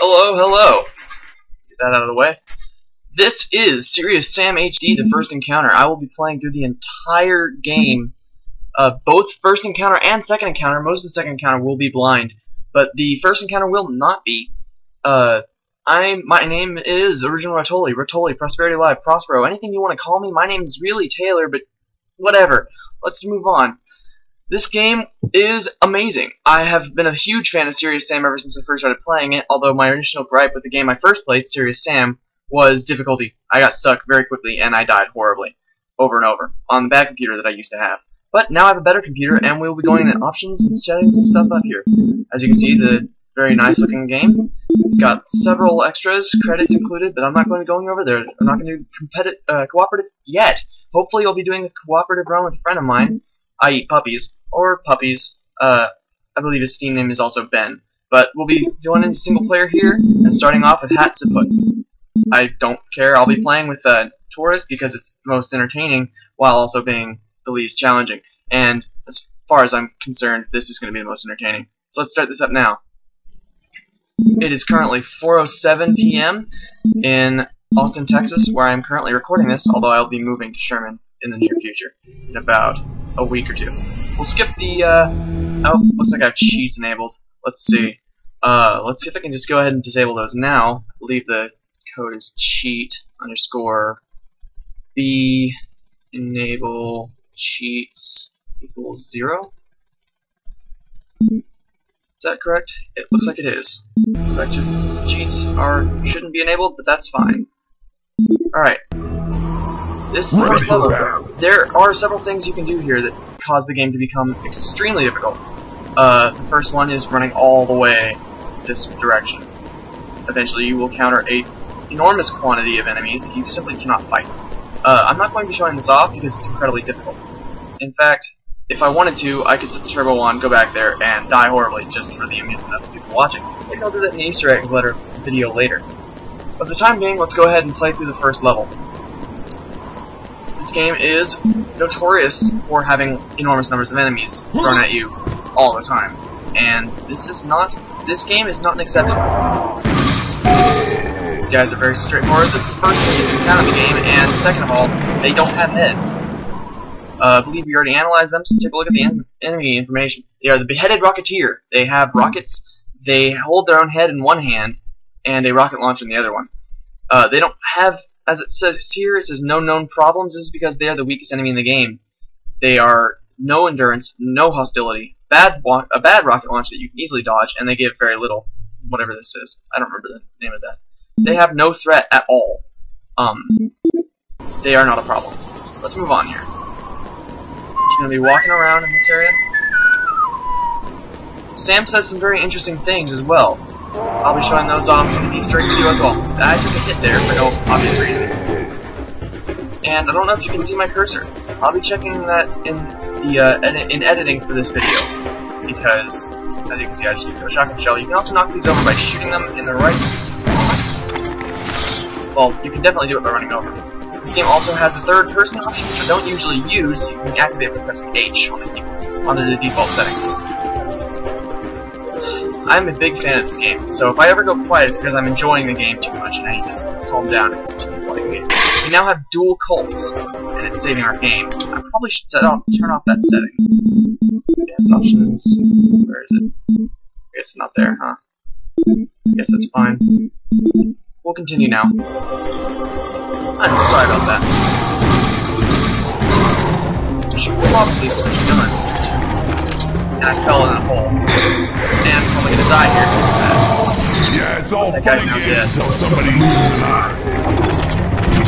Hello, hello. Get that out of the way. This is Serious Sam HD, the first encounter. I will be playing through the entire game. Both first encounter and second encounter. Most of the second encounter will be blind, but the first encounter will not be. My name is Original Rotoli, Prosperity Live, Prospero, anything you want to call me. My name is really Taylor, but whatever. Let's move on. This game is amazing. I have been a huge fan of Serious Sam ever since I first started playing it, although my initial gripe with the game I first played, Serious Sam, was difficulty. I got stuck very quickly, and I died horribly, over and over, on the bad computer that I used to have. But now I have a better computer, and we'll be going into options and setting some stuff up here. As you can see, the very nice looking game. It's got several extras, credits included, but I'm not going to be going over there. I'm not going to do cooperative yet. Hopefully I'll be doing a cooperative run with a friend of mine. I eat puppies, or puppies. I believe his Steam name is also Ben. But we'll be doing a single player here, and starting off with Hatsiput. I don't care, I'll be playing with Tourist because it's the most entertaining, while also being the least challenging. And as far as I'm concerned, this is going to be the most entertaining. So let's start this up now. It is currently 4:07 p.m. in Austin, Texas, where I am currently recording this, although I'll be moving to Sherman in the near future, in about a week or two. We'll skip the, oh, looks like I have cheats enabled. Let's see. Let's see if I can just go ahead and disable those now. I believe the code is cheat_b enable cheats equals 0. Is that correct? It looks like it is. Cheats shouldn't be enabled, but that's fine. Alright. This is the first level. There are several things you can do here that cause the game to become extremely difficult. The first one is running all the way this direction. Eventually you will encounter an enormous quantity of enemies that you simply cannot fight. I'm not going to be showing this off because it's incredibly difficult. In fact, if I wanted to, I could set the turbo on, go back there, and die horribly just for the amusement of the people watching. Maybe I'll do that in the Easter eggs video later. But for the time being, let's go ahead and play through the first level. This game is notorious for having enormous numbers of enemies thrown at you all the time, and this game is not an exception. These guys are very straightforward. The first thing is you encounter the game, and second of all, they don't have heads. I believe we already analyzed them, so take a look at the enemy information. They are the Beheaded Rocketeer. They have rockets. They hold their own head in one hand, and a rocket launcher in the other one. They don't have, as it says here, it says no known problems. This is because they are the weakest enemy in the game. They are no endurance, no hostility, a bad rocket launch that you can easily dodge, and they give very little, whatever this is. I don't remember the name of that. They have no threat at all. They are not a problem. Let's move on here. Just gonna be walking around in this area. Sam says some very interesting things as well. I'll be showing those off in the Easter egg video as well. I took a hit there for no obvious reason. And I don't know if you can see my cursor. I'll be checking that in the in editing for this video, because as you can see, I just do a shotgun shell. You can also knock these over by shooting them in the right spot. Well, you can definitely do it by running over. This game also has a third-person option, which I don't usually use. You can activate by pressing H on the default settings. I'm a big fan of this game, so if I ever go quiet, it's because I'm enjoying the game too much and I need to calm down and continue playing the game. We now have dual cults, and it's saving our game. I probably should turn off that setting. Dance options. Where is it? I guess it's not there, huh? I guess that's fine. We'll continue now. I'm sorry about that. I should probably switch guns. And I fell in a hole. And I'm probably gonna die here because of that. Yeah, it's all that guy's now dead. Until somebody loses an eye.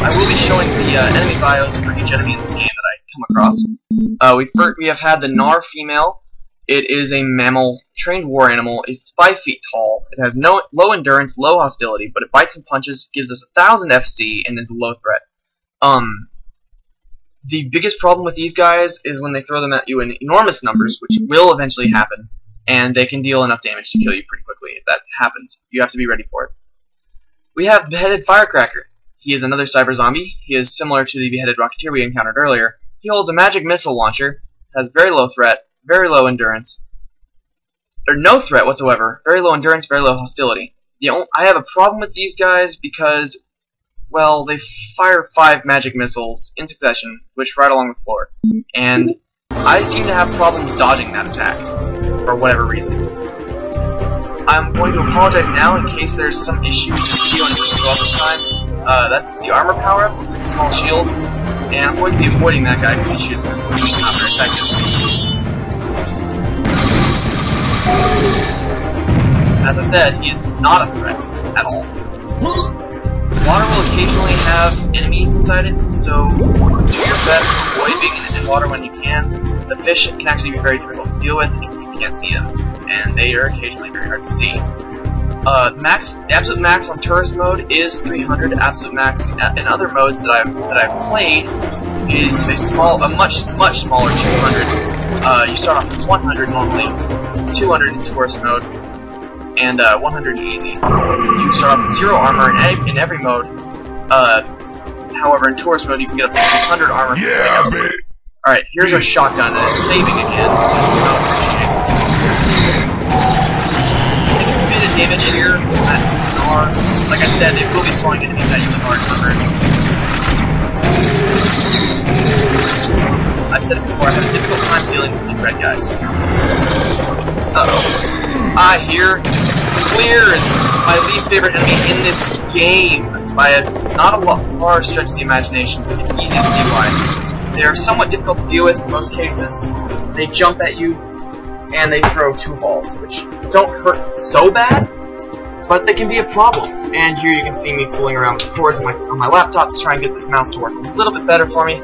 I will be showing the enemy bios for each enemy in this game that I come across. We have had the Nar female. It is a mammal, trained war animal. It's 5 feet tall. It has low endurance, low hostility, but it bites and punches, gives us 1,000 FC, and is a low threat. The biggest problem with these guys is when they throw them at you in enormous numbers, which will eventually happen, and they can deal enough damage to kill you pretty quickly. If that happens, you have to be ready for it. We have the Beheaded Firecracker. He is another cyber zombie. He is similar to the Beheaded Rocketeer we encountered earlier. He holds a magic missile launcher, has very low threat, very low endurance, or no threat whatsoever, very low endurance, very low hostility. I have a problem with these guys because, well, they fire 5 magic missiles in succession, which right along the floor, and I seem to have problems dodging that attack, for whatever reason. I'm going to apologize now in case there's some issue with this video and it's just over time. That's the armor power-up, looks like a small shield, and I'm going to be avoiding that guy because he shoots missiles, so he's not very effective. As I said, he is not a threat at all. Water will occasionally have enemies inside it, so do your best to avoid being in water when you can. The fish can actually be very difficult to deal with if you can't see them, and they are occasionally very hard to see. The absolute max on tourist mode is 300. Absolute max in other modes that I've played is a much smaller 200. You start off with 100 normally, 200 in tourist mode, and 100 easy. You start off with 0 armor in every mode. However, in tourist mode, you can get up to 100 armor for pickups. Alright, here's our shotgun, and it's saving again. Taking a bit of damage here at Nar. Like I said, they will be throwing enemies at you with hard numbers. I've said it before, I have a difficult time dealing with these red guys. Uh-oh. Here clears my least favorite enemy in this game by not a large stretch of the imagination. It's easy to see why. They're somewhat difficult to deal with in most cases. They jump at you, and they throw 2 balls, which don't hurt so bad, but they can be a problem. And here you can see me fooling around with the cords on my laptop to try and get this mouse to work a little bit better for me.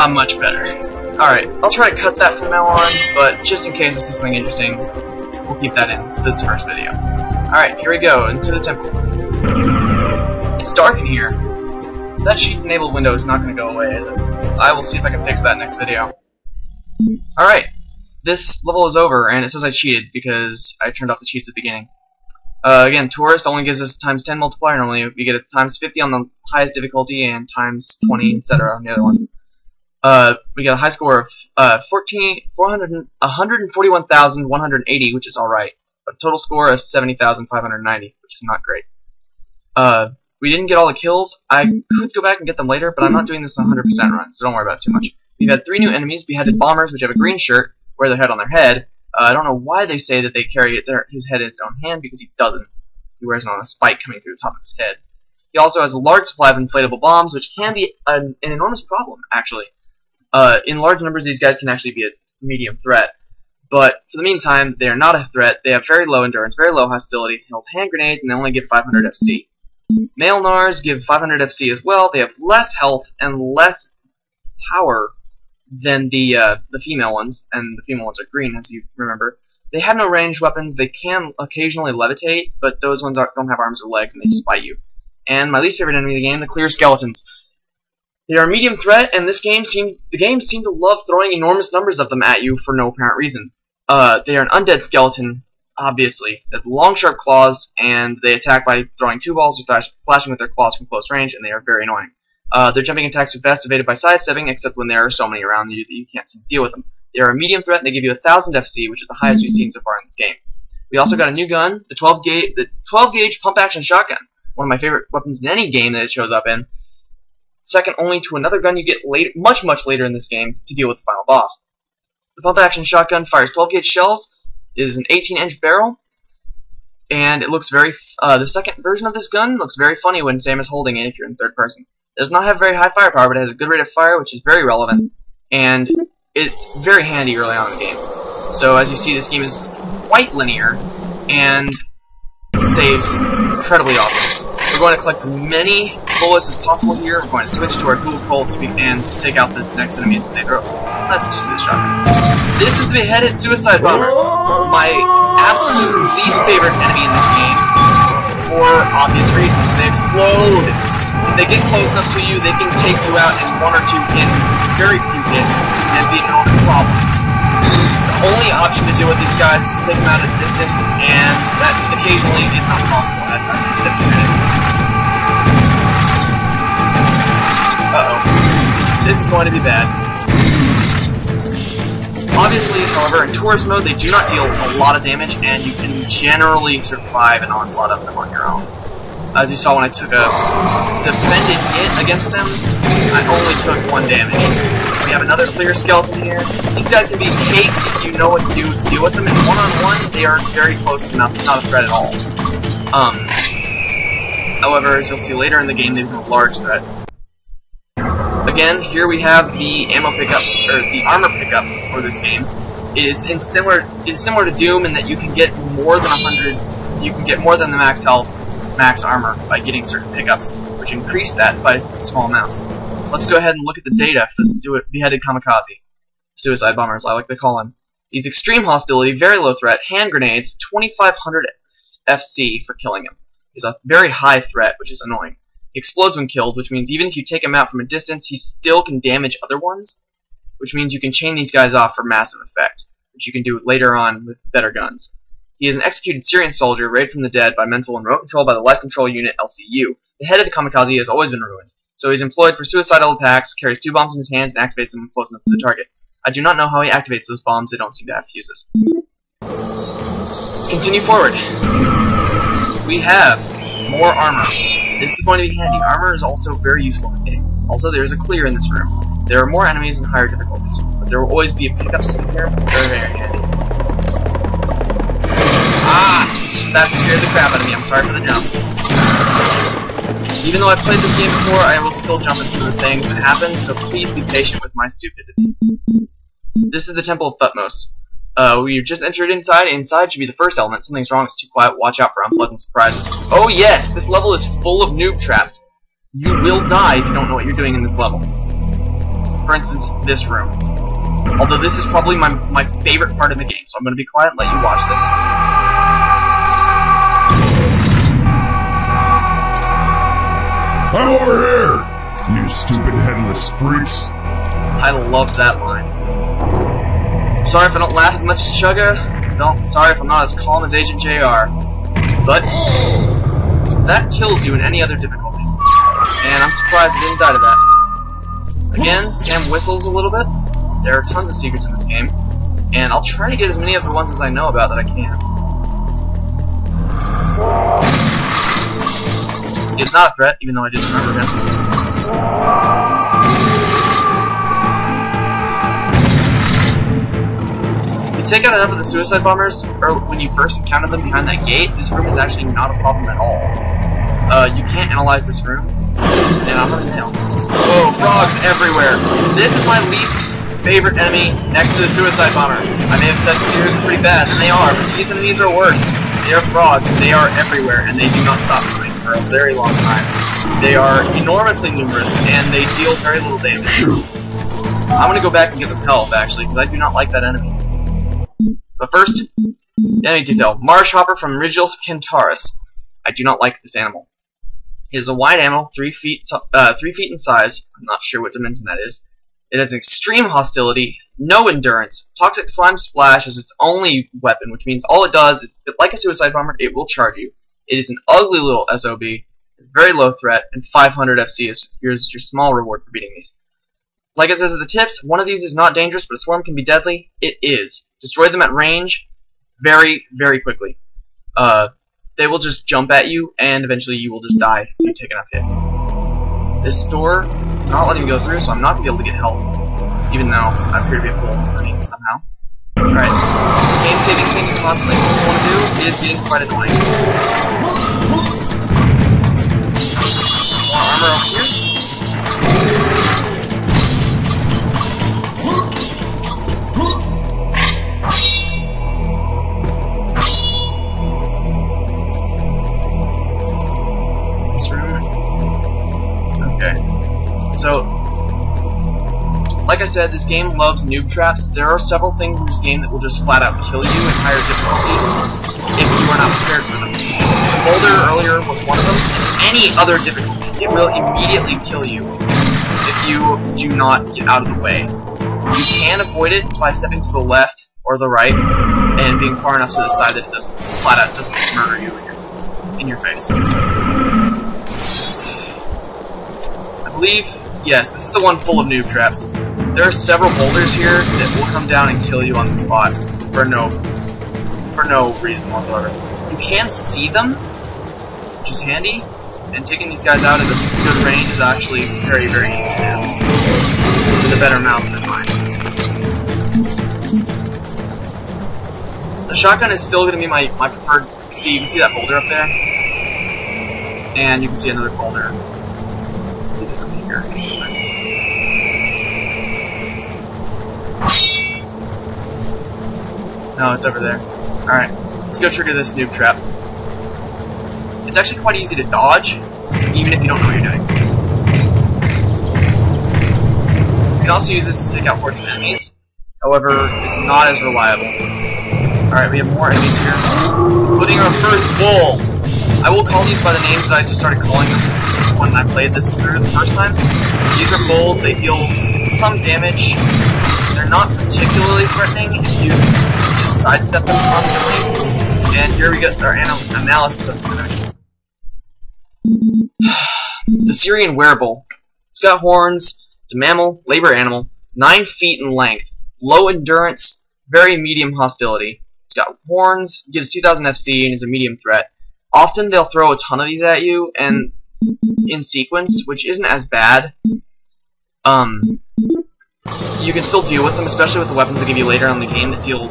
Much better. Alright, I'll try to cut that from now on, but just in case I see something interesting, we'll keep that in this first video. Alright, here we go, into the temple. It's dark in here. That sheet's enabled window is not going to go away, is it? I will see if I can fix that next video. Alright, this level is over, and it says I cheated because I turned off the cheats at the beginning. Again, Tourist only gives us times 10 multiplier normally. We get a times 50 on the highest difficulty, and times 20, etc. on the other ones. We get a high score of 141,180, which is alright, but a total score of 70,590, which is not great. We didn't get all the kills. I could go back and get them later, but I'm not doing this 100% run, so don't worry about it too much. We've had 3 new enemies, beheaded bombers, which have a green shirt, wear their head on their head. I don't know why they say that they carry his head in his own hand, because he doesn't. He wears it on a spike coming through the top of his head. He also has a large supply of inflatable bombs, which can be an enormous problem, actually. In large numbers, these guys can actually be a medium threat. But for the meantime, they are not a threat. They have very low endurance, very low hostility, hold hand grenades, and they only give 500 FC. Male Nars give 500 FC as well. They have less health and less power than the female ones, and the female ones are green, as you remember. They have no ranged weapons. They can occasionally levitate, but those ones don't have arms or legs, and they just bite you. And my least favorite enemy in the game, the clear skeletons. They are a medium threat, and the game seemed to love throwing enormous numbers of them at you for no apparent reason. They are an undead skeleton, obviously. They have long, sharp claws, and they attack by throwing 2 balls or slashing with their claws from close range, and they are very annoying. Their jumping attacks are best evaded by sidestepping, except when there are so many around you that you can't seem to deal with them. They are a medium threat, and they give you 1,000 FC, which is the highest we've seen so far in this game. We also got a new gun, the 12-gauge pump-action shotgun, one of my favorite weapons in any game that it shows up in. Second only to another gun you get much later in this game to deal with the final boss. The pump-action shotgun fires 12-gauge shells, is an 18-inch barrel, and it looks very. The second version of this gun looks very funny when Sam is holding it if you're in third person. It does not have very high firepower, but it has a good rate of fire, which is very relevant, and it's very handy early on in the game. So as you see, this game is quite linear and saves incredibly often. We're going to collect as many bullets as possible here. We're going to switch to our dual Colts and to take out the next enemies that they throw. Let's just do the shotgun. This is the beheaded suicide bomber. My absolute least favorite enemy in this game, for obvious reasons. They explode. If they get close enough to you, they can take you out in 1 or 2 hits, very few hits, and be an enormous problem. The only option to deal with these guys is to take them out at a distance, and that occasionally is not possible at this distance. Uh-oh. This is going to be bad. Obviously, however, in tourist mode, they do not deal a lot of damage, and you can generally survive an onslaught of them on your own. As you saw when I took a defended hit against them, I only took 1 damage. We have another clear skeleton here. These guys can be cake if you know what to do to deal with them. In one-on-one, they are very close to not a threat at all. However, as you'll see later in the game, they become a large threat. Again, here we have the ammo pickup, or the armor pickup for this game. It is similar to Doom in that you can get more than 100. You can get more than the max health, max armor by getting certain pickups, which increase that by small amounts. Let's go ahead and look at the data for the beheaded kamikaze, suicide bombers, I like to call him. He's extreme hostility, very low threat, hand grenades, 2,500 FC for killing him. He's a very high threat, which is annoying. He explodes when killed, which means even if you take him out from a distance, he still can damage other ones, which means you can chain these guys off for massive effect, which you can do later on with better guns. He is an executed Syrian soldier raised from the dead by mental and remote control by the Life Control Unit LCU. The head of the kamikaze has always been ruined, so he's employed for suicidal attacks, carries 2 bombs in his hands, and activates them close enough to the target. I do not know how he activates those bombs, they don't seem to have fuses. Let's continue forward. We have more armor. This is going to be handy. Armor is also very useful in the game. Also, there is a clear in this room. There are more enemies and higher difficulties, but there will always be a pickup sitting here. Very, very handy. Ah! That scared the crap out of me. I'm sorry for the jump. Even though I've played this game before, I will still jump at some of the things that happen, so please be patient with my stupidity. This is the Temple of Thutmose. We've just entered inside. Inside should be the first element. Something's wrong, it's too quiet. Watch out for unpleasant surprises. Oh yes! This level is full of noob traps. You will die if you don't know what you're doing in this level. For instance, this room. Although this is probably my favorite part of the game, so I'm going to be quiet and let you watch this. I'm over here, you stupid headless freaks. I love that line. Sorry if I don't laugh as much as Chugga. Sorry if I'm not as calm as Agent JR. But that kills you in any other difficulty. And I'm surprised I didn't die to that. Again, Sam whistles a little bit. There are tons of secrets in this game. And I'll try to get as many of the ones as I know about that I can. It's not a threat, even though I did remember him. If you take out enough of the suicide bombers, or when you first encounter them behind that gate, this room is actually not a problem at all. You can't analyze this room, and I'm gonna nail. Whoa, frogs everywhere! This is my least favorite enemy next to the suicide bomber. I may have said computers are pretty bad, and they are, but these enemies are worse. They are frogs, they are everywhere, and they do not stop coming for a very long time. They are enormously numerous, and they deal very little damage. I'm gonna go back and get some health, actually, because I do not like that enemy. But first, enemy detail. Marsh Hopper from Rigius Centaurus. I do not like this animal. It is a wide animal, 3 feet in size. I'm not sure what dimension that is. It has extreme hostility, no endurance. Toxic Slime Splash is its only weapon, which means all it does is, like a suicide bomber, it will charge you. It is an ugly little SOB, very low threat, and 500 FC is your small reward for beating these. Like it says at the tips, one of these is not dangerous, but a swarm can be deadly. It is. Destroy them at range very, very quickly. They will just jump at you, and eventually you will just die if you take enough hits. This door is not letting me go through, so I'm not going to be able to get health, even though I appear to be a full running somehow. Alright, this game-saving thing you constantly want to do is getting quite annoying. More armor over here. So, like I said, this game loves noob traps. There are several things in this game that will just flat out kill you in higher difficulties if you are not prepared for them. The boulder earlier was one of them, and any other difficulty, it will immediately kill you if you do not get out of the way. You can avoid it by stepping to the left or the right and being far enough to the side that it just flat out doesn't murder you in your face. I believe, yes, this is the one full of noob traps. There are several boulders here that will come down and kill you on the spot for no reason whatsoever. You can see them, which is handy, and taking these guys out at a good range is actually very, very easy to do. With a better mouse than mine. The shotgun is still going to be my preferred. See, you can see that boulder up there, and you can see another boulder. I think it's up here. No, it's over there. Alright, let's go trigger this noob trap. It's actually quite easy to dodge, even if you don't know what you're doing. You can also use this to take out hordes of enemies. However, it's not as reliable. Alright, we have more enemies here, including our first bull! I will call these by the names that I just started calling them when I played this through the first time. These are bulls, they deal some damage. They're not particularly threatening if you just sidestep them constantly. And here we get our analysis of this enemy. The Syrian wearable. It's got horns, it's a mammal, labor animal, 9 feet in length, low endurance, very medium hostility. It's got horns, gives 2000 FC, and is a medium threat. Often they'll throw a ton of these at you, and in sequence, which isn't as bad. You can still deal with them, especially with the weapons they give you later on in the game that deal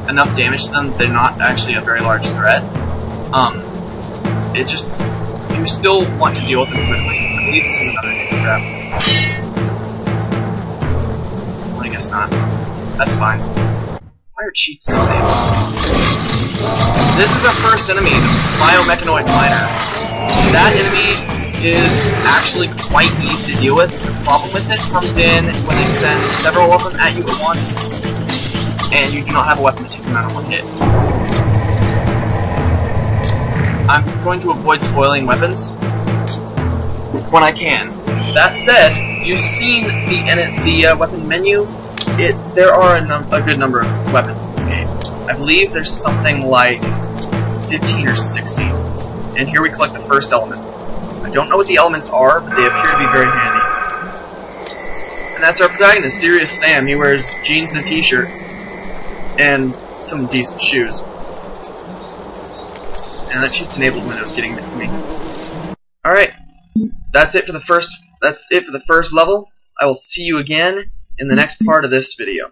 enough damage to them that they're not actually a very large threat. It just, you still want to deal with them quickly. I believe this is another noob trap. Well, I guess not. That's fine. Why are cheats still enabled? This is our first enemy, the biomechanoid miner. That enemy is actually quite easy to deal with. The problem with it comes in when they send several of them at you at once, and you do not have a weapon that takes them out in one hit. I'm going to avoid spoiling weapons when I can. That said, you've seen the weapon menu. There are a good number of weapons in this game. I believe there's something like 15 or 16. And here we collect the first element. I don't know what the elements are, but they appear to be very handy. And that's our protagonist, Serious Sam. He wears jeans and a t-shirt. And some decent shoes. And that cheats enabled when it was getting me. Alright. That's it for the first level. I will see you again in the next part of this video.